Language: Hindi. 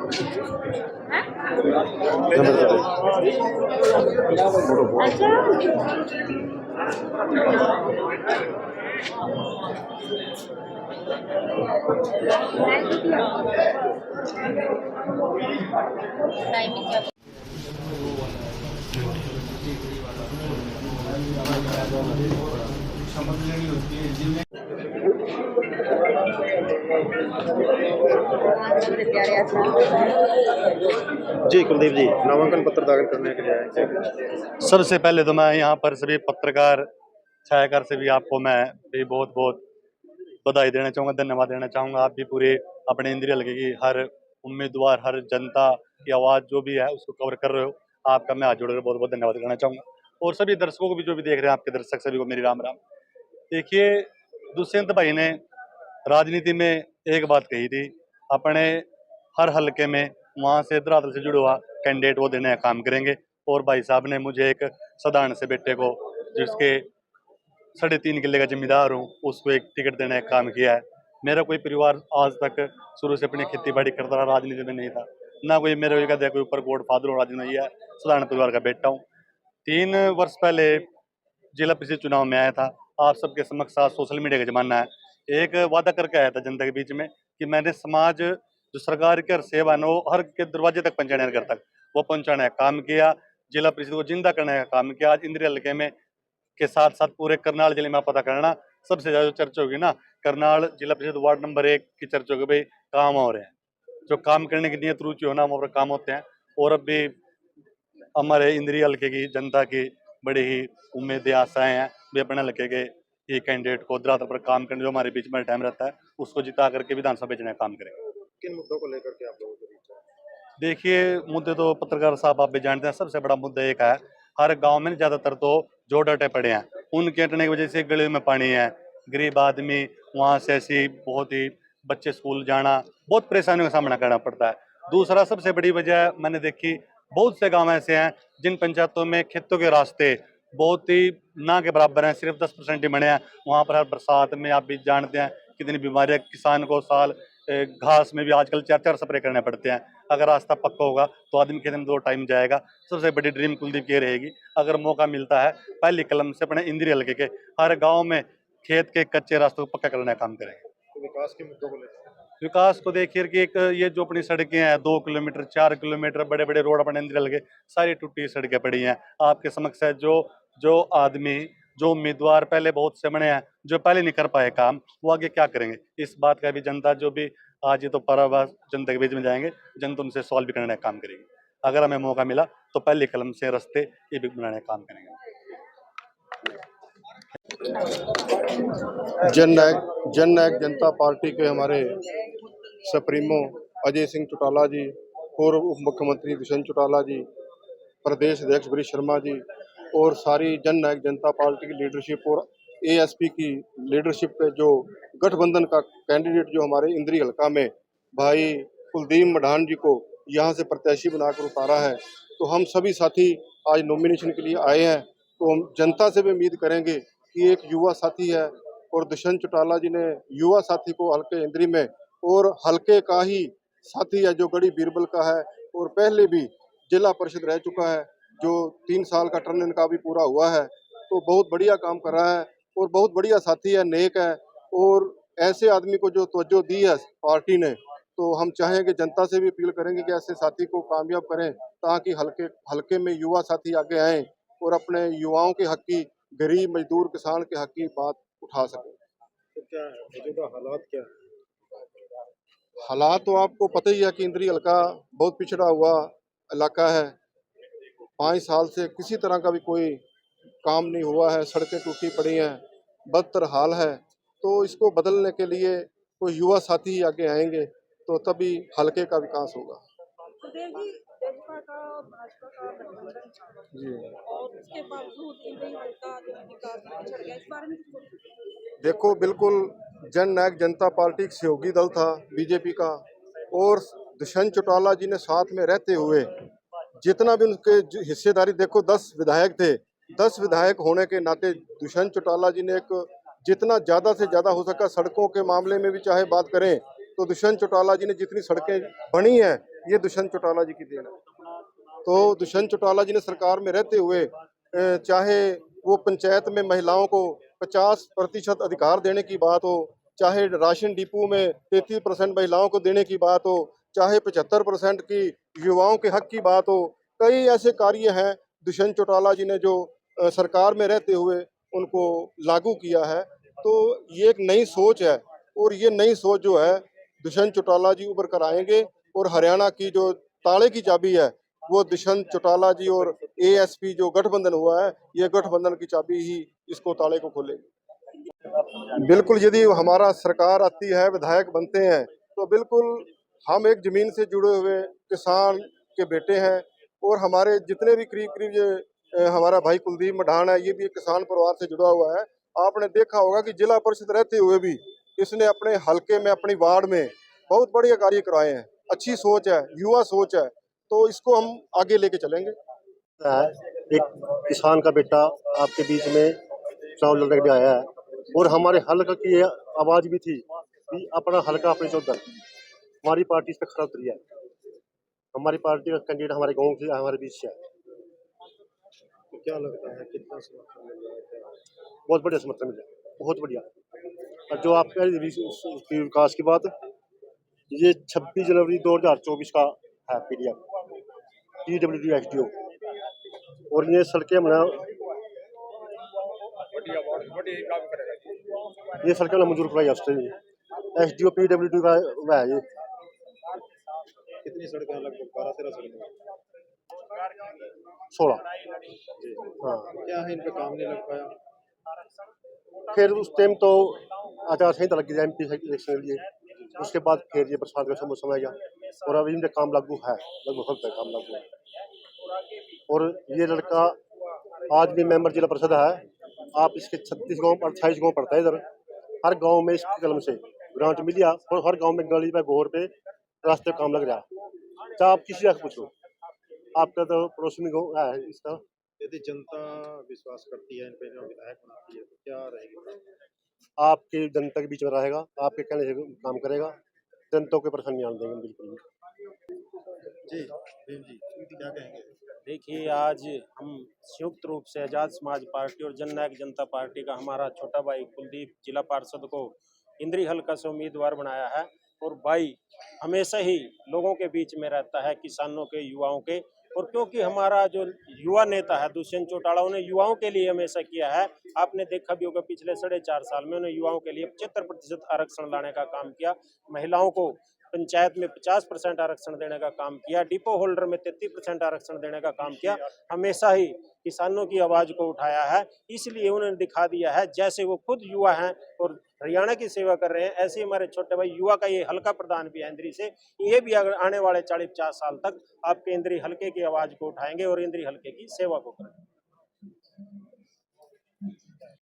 जी कुलदीप जी, नामांकन पत्र दाखिल करने के लिए आए। सबसे पहले तो मैं यहाँ पर सभी पत्रकार छायाकार से भी आपको मैं भी बहुत बहुत बधाई देना चाहूँगा, धन्यवाद देना चाहूँगा। आप भी पूरे अपने इंद्रिय हलके की हर उम्मीदवार, हर जनता की आवाज़ जो भी है उसको कवर कर रहे हो। आपका मैं हाथ जोड़कर बहुत बहुत धन्यवाद करना चाहूँगा, और सभी दर्शकों को भी जो भी देख रहे हैं, आपके दर्शक सभी को मेरी राम राम। देखिए, दुष्यंत भाई ने राजनीति में एक बात कही थी, अपने हर हलके में वहाँ से धरातल से जुड़ा हुआ कैंडिडेट वो देने का काम करेंगे। और भाई साहब ने मुझे एक साधारण से बेटे को, जिसके 3.5 किले का जिम्मेदार हूँ, उसको एक टिकट देने का काम किया है। मेरा कोई परिवार आज तक शुरू से अपनी खेती बाड़ी करता रहा, राजनीति में नहीं था, ना कोई मेरे कहते कोई ऊपर गॉड फादर हो राजनीति में, है साधारण परिवार का बेटा हूँ। 3 वर्ष पहले जिला परिषद चुनाव में आया था, आप सबके समक्ष आज सोशल मीडिया का जमाना है, एक वादा करके आया था जनता के बीच में कि मैंने समाज जो सरकार की हर सेवा है वो हर के दरवाजे तक पहुंचाने, घर तक वो पहुंचाने का काम किया। जिला परिषद को जिंदा करने का काम किया। आज इंद्रिय हलके में के साथ साथ पूरे करनाल जिले में पता करना, सबसे ज्यादा चर्चा होगी ना करनाल जिला परिषद वार्ड नंबर 1 की चर्चा होगी। भाई काम हो रहे हैं, जो काम करने की नियत रुचि हो ना, वहाँ पर काम होते हैं। और अब भी हमारे इंद्रिय हलके की जनता की बड़ी ही उम्मीदें आशाएं हैं, वे अपने हलके के ही कैंडिडेट को धरातल पर काम करने जो हमारे बीच में टाइम रहता है उसको जिता करके विधानसभा भेजने का काम करेंगे। किन मुद्दों को लेकर के आप लोगों के बीच है? देखिए, मुद्दे तो पत्रकार साहब आप भी जानते हैं, सबसे बड़ा मुद्दा एक है, हर गांव में ज्यादातर तो जो डटे पड़े हैं, उनके हटने की वजह से गली में पानी है, गरीब आदमी वहां से ऐसी बहुत ही बच्चे स्कूल जाना, बहुत परेशानियों का सामना करना पड़ता है। दूसरा सबसे बड़ी वजह मैंने देखी, बहुत से गांव ऐसे हैं जिन पंचायतों में खेतों के रास्ते बहुत ही ना के बराबर हैं, सिर्फ 10% ही बने हैं। वहां पर हर बरसात में आप भी जानते हैं कितनी बीमारियां किसान को साल घास में भी आजकल 4-4 स्प्रे करने पड़ते हैं। अगर रास्ता पक्का होगा तो आदमी खेत में 2 टाइम जाएगा। सबसे बड़ी ड्रीम कुलदीप की रहेगी, अगर मौका मिलता है पहली कलम से अपने इंद्रिय हलके के हर गांव में खेत के कच्चे रास्तों को पक्का करने का काम करेंगे। तो विकास के मुद्दों को लेकर विकास को देखिए कि एक ये जो अपनी सड़कें हैं 2 किलोमीटर 4 किलोमीटर बड़े बड़े रोड अपने इंद्रिय हलके सारी टूटी सड़कें पड़ी हैं। आपके समक्ष है, जो जो आदमी जो उम्मीदवार पहले बहुत से बने हैं, जो पहले नहीं कर पाए काम, वो आगे क्या करेंगे? इस बात का भी जनता जो भी आज ये तो परावास जनता के बीच में जाएंगे, जनता उनसे सवाल भी करने का काम करेगी। अगर हमें मौका मिला तो पहली कलम से रास्ते ये भी बनाने का काम करेंगे। जननायक जनता पार्टी के हमारे सप्रीमो अजय सिंह चौटाला जी, पूर्व उप मुख्यमंत्री दुष्यंत चौटाला जी, प्रदेश अध्यक्ष गिरीश शर्मा जी और सारी जननायक जनता पार्टी की लीडरशिप और एएसपी की लीडरशिप पे जो गठबंधन का कैंडिडेट जो हमारे इंद्री हलका में भाई कुलदीप मढ़ान जी को यहाँ से प्रत्याशी बनाकर उतारा है, तो हम सभी साथी आज नॉमिनेशन के लिए आए हैं। तो हम जनता से भी उम्मीद करेंगे कि एक युवा साथी है और दुष्यंत चौटाला जी ने युवा साथी को हल्के इंद्री में और हल्के का ही साथी है जो गढ़ी बीरबल का है और पहले भी जिला परिषद रह चुका है, जो 3 साल का टर्न इनका भी पूरा हुआ है, तो बहुत बढ़िया काम कर रहा है और बहुत बढ़िया साथी है, नेक है। और ऐसे आदमी को जो तवज्जो दी है पार्टी ने, तो हम चाहेंगे जनता से भी अपील करेंगे कि ऐसे साथी को कामयाब करें ताकि हल्के में युवा साथी आगे आएँ और अपने युवाओं के हक की, गरीब मजदूर किसान के हक की बात उठा सकें। तो क्या है मौजूदा हालात क्या है? हालात तो आपको पता ही है कि इंद्री हलका बहुत पिछड़ा हुआ इलाका है। 5 साल से किसी तरह का भी कोई काम नहीं हुआ है, सड़कें टूटी पड़ी हैं, बदतर हाल है। तो इसको बदलने के लिए कोई युवा साथी ही आगे आएंगे तो तभी हलके का विकास होगा। सुदेव जी, भाजपा का भाजपा का गठबंधन था जी, और उसके बावजूद इंद्री हल्का जो विकास में पिछड़ गया, इस बारे में कुछ बोलिए। देखो बिल्कुल जननायक जनता पार्टी एक सहयोगी दल था बीजेपी का, और दुष्यंत चौटाला जी ने साथ में रहते हुए जितना भी उनके हिस्सेदारी, देखो 10 विधायक थे, 10 विधायक होने के नाते दुष्यंत चौटाला जी ने एक जितना ज़्यादा से ज़्यादा हो सका सड़कों के मामले में भी चाहे बात करें तो दुष्यंत चौटाला जी ने जितनी सड़कें बनी हैं ये दुष्यंत चौटाला जी की देन है। तो दुष्यंत चौटाला जी ने सरकार में रहते हुए चाहे वो पंचायत में महिलाओं को 50% अधिकार देने की बात हो, चाहे राशन डिपो में 33% महिलाओं को देने की बात हो, चाहे 75% की युवाओं के हक की बात हो, कई ऐसे कार्य हैं दुष्यंत चौटाला जी ने जो सरकार में रहते हुए उनको लागू किया है। तो ये एक नई सोच है और ये नई सोच जो है दुष्यंत चौटाला जी उभर कर आएंगे और हरियाणा की जो ताले की चाबी है वो दुष्यंत चौटाला जी और एएसपी जो गठबंधन हुआ है, ये गठबंधन की चाबी ही इसको ताले को खोलेगी। बिल्कुल, यदि हमारा सरकार आती है, विधायक बनते हैं, तो बिल्कुल हम एक जमीन से जुड़े हुए किसान के बेटे हैं और हमारे जितने भी करीब करीब ये हमारा भाई कुलदीप मढान है, ये भी एक किसान परिवार से जुड़ा हुआ है। आपने देखा होगा कि जिला परिषद रहते हुए भी इसने अपने हलके में, अपनी वार्ड में बहुत बढ़िया कार्य करवाए हैं। अच्छी सोच है, युवा सोच है, तो इसको हम आगे लेके चलेंगे। एक किसान का बेटा आपके बीच में चुनाव लड़ने के लिए आया है और हमारे हल्का की ये आवाज भी थी कि अपना हल्का अपने चौधर, हमारी पार्टी इस पर खरा उतरी है। हमारी पार्टी का कैंडिडेट हमारे गांव से, हमारे बीच से है। तो क्या लगता है कितना समर्थन मिल रहा है? बहुत बढ़िया समर्थन मिला, बहुत बढ़िया। और जो आप कह रहे थे विकास की बात, ये 26 जनवरी 2024 का है पीडीएफ, PWD SDO, और ये सड़कें बना, ये सड़कें मंजूर कराई ऑस्ट्रेलिया SDO PWD का वह है ये। कितनी सड़कें लगभग 12-13 सड़कें 16। हाँ, क्या है इन पे काम नहीं लग पाया? फिर उस टाइम तो आचार संहिता लगी थी MP इलेक्शन के लिए, उसके बाद फिर ये बरसात का मौसम आ गया और अभी इनका काम लागू है, लगभग हफ्ते काम लागू है। और ये लड़का आज भी मेंबर जिला परिषद है। आप इसके 36 गांव 28 गांव पड़ता है इधर, हर गांव में इसकी कलम से ग्रांट मिलिया और हर गांव में गली पे घोर पे रास्ते काम लग रहा है। चाहे आप किसी से पूछो, आपका तो पड़ोसी में गाँव है इसका। यदि जनता विश्वास करती है इन पे, जो विधायक बनाती है, तो क्या रहेगी? आपके जनता के बीच में रहेगा, आपके कहने से काम करेगा, जनता को परेशानी आने देंगे बिल्कुल भी। जी भीम जी, क्या कहेंगे? देखिए, आज हम संयुक्त रूप से आज़ाद समाज पार्टी और जननायक जनता पार्टी का हमारा छोटा भाई कुलदीप जिला पार्षद को इंद्री हल्का से उम्मीदवार बनाया है। और भाई हमेशा ही लोगों के बीच में रहता है, किसानों के, युवाओं के। और क्योंकि हमारा जो युवा नेता है दुष्यंत चौटाला, उन्हें युवाओं के लिए हमेशा किया है। आपने देखा भी होगा पिछले 4.5 साल में उन्हें युवाओं के लिए 75% आरक्षण लाने का काम किया, महिलाओं को पंचायत में 50% आरक्षण देने का काम किया, डिपो होल्डर में 33% आरक्षण देने का काम किया। हमेशा ही किसानों की आवाज को उठाया है, इसलिए उन्होंने दिखा दिया है जैसे वो खुद युवा हैं और हरियाणा की सेवा कर रहे हैं, ऐसे हमारे छोटे भाई युवा का ये हल्का प्रधान भी है इंद्री से। ये भी अगर आने वाले 40-50 साल तक आपके इंद्री हल्के की आवाज को उठाएंगे और इंद्री हल्के की सेवा को करेंगे।